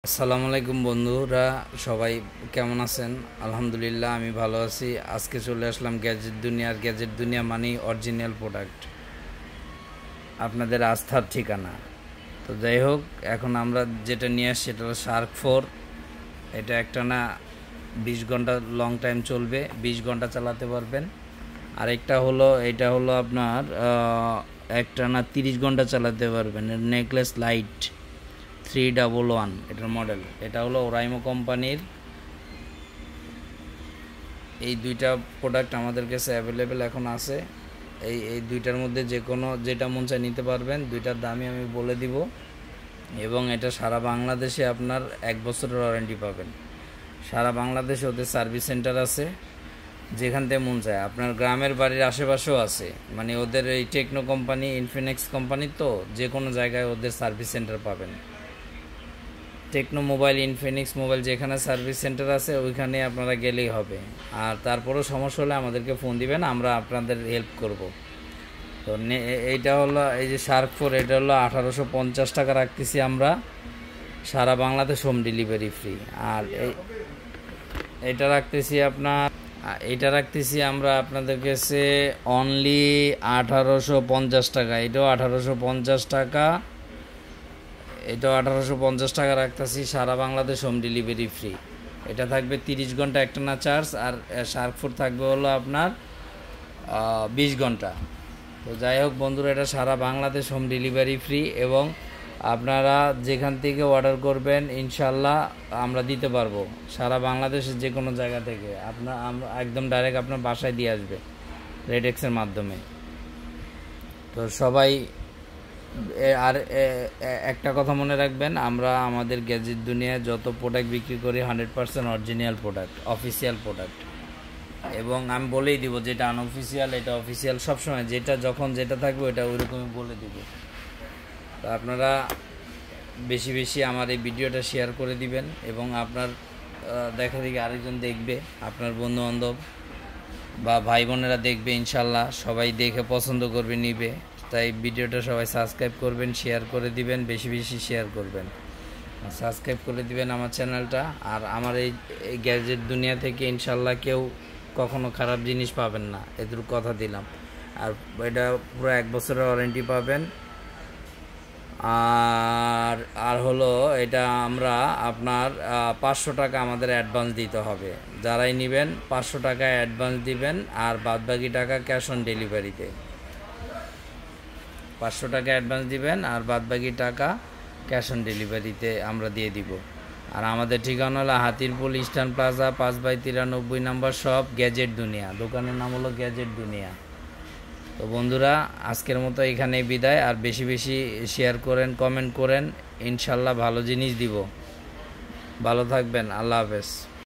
আসসালামু আলাইকুম বন্ধুরা, সবাই কেমন আছেন? আলহামদুলিল্লাহ, আমি ভালো আছি। আজকে চলে আসলাম গ্যাজেট দুনিয়া মানেই অরিজিনাল প্রোডাক্ট, আপনাদের আস্থার ঠিকানা। তো যাই হোক, এখন আমরা যেটা নিয়ে আসছি সেটা হলো শার্ক 4। এটা একটানা 20 ঘন্টা লং টাইম চলবে, 20 ঘন্টা চালাতে পারবেন। আরেকটা হলো, এটা হলো আপনার একটানা 30 ঘন্টা চালাতে পারবেন। নেকলেস লাইট 311 এটার মডেল। এটা হলো ওরাইমো কোম্পানির। এই দুইটা প্রোডাক্ট আমাদের কাছে অ্যাভেলেবেল এখন আছে। এই দুইটার মধ্যে যে কোনো যেটা মন চায় নিতে পারবেন। দুইটার দামই আমি বলে দিব, এবং এটা সারা বাংলাদেশে আপনার 1 বছরের ওয়ারেন্টি পাবেন। সারা বাংলাদেশে ওদের সার্ভিস সেন্টার আছে, যেখান থেকে মন চায়। আপনার গ্রামের বাড়ির আশেপাশেও আছে, মানে ওদের এই টেকনো কোম্পানি, ইনফিনিক্স কোম্পানি, তো যে কোনো জায়গায় ওদের সার্ভিস সেন্টার পাবেন। টেকনো মোবাইল, ইনফিনিক্স মোবাইল যেখানে সার্ভিস সেন্টার আছে ওইখানে আপনারা গেলেই হবে। আর তারপরেও সমস্যা হলে আমাদেরকে ফোন দিবেন, আমরা আপনাদের হেল্প করব। তো এইটা হলো, এই যে শার্ক 4, এটা হলো 1850 টাকা রাখতেছি আমরা, সারা বাংলাদেশ হোম ডেলিভারি ফ্রি। আর এটা রাখতেছি আমরা আপনাদের কাছে অনলি 1850 টাকা। এটাও 1850 টাকা, এটাও 1850 টাকা রাখতেছি, সারা বাংলাদেশ হোম ডেলিভারি ফ্রি। এটা থাকবে 30 ঘন্টা একটানা চার্জ, আর শার্ক 4 থাকবে হলো আপনার 20 ঘন্টা। তো যাই হোক বন্ধুরা, এটা সারা বাংলাদেশ হোম ডেলিভারি ফ্রি, এবং আপনারা যেখান থেকে অর্ডার করবেন ইনশাল্লাহ আমরা দিতে পারবো। সারা বাংলাদেশের যে কোনো জায়গা থেকে আমরা একদম ডাইরেক্ট আপনার বাসায় দিয়ে আসবে রেডেক্সের মাধ্যমে। তো সবাই আর একটা কথা মনে রাখবেন, আমরা আমাদের গ্যাজেট দুনিয়ায় যত প্রোডাক্ট বিক্রি করি 100% অরিজিনাল প্রোডাক্ট, অফিসিয়াল প্রোডাক্ট। এবং আমি বলেই দিব যেটা আনঅফিসিয়াল, এটা অফিসিয়াল, সবসময় যেটা যখন যেটা থাকবে ওটা ওইরকমই বলে দিব। তো আপনারা বেশি বেশি আমার এই ভিডিওটা শেয়ার করে দিবেন, এবং আপনার দেখা দেখি আরেকজন দেখবে, আপনার বন্ধুবান্ধব বা ভাই বোনেরা দেখবে, ইনশাল্লাহ সবাই দেখে পছন্দ করবে, নিবে। তাই ভিডিওটা সবাই সাবস্ক্রাইব করবেন, শেয়ার করে দিবেন, বেশি বেশি শেয়ার করবেন, সাবস্ক্রাইব করে দিবেন আমার চ্যানেলটা। আর আমার এই গ্যাজেট দুনিয়া থেকে ইনশাল্লাহ কেউ কখনো খারাপ জিনিস পাবেন না, এটুকু কথা দিলাম। আর এটা পুরো 1 বছরের ওয়ারেন্টি পাবেন। আর আর হলো, এটা আমরা আপনার 500 টাকা আমাদের অ্যাডভান্স দিতে হবে। যারাই নেবেন 500 টাকা অ্যাডভান্স দিবেন, আর বাদবাকি টাকা ক্যাশ অন ডেলিভারিতে। 500 টাকা অ্যাডভান্স দিবেন, আর বাদবাকি টাকা ক্যাশ অন ডেলিভারিতে আমরা দিয়ে দিব। আর আমাদের ঠিকানা হলো হাতিরপুল ইস্টার্ন প্লাজা 5/93 নম্বর শপ, গ্যাজেট দুনিয়া। দোকানের নাম হলো গ্যাজেট দুনিয়া। তো বন্ধুরা, আজকের মতো এখানেই বিদায়। আর বেশি বেশি শেয়ার করেন, কমেন্ট করেন, ইনশাল্লাহ ভালো জিনিস দিব। ভালো থাকবেন, আল্লাহ হাফেজ।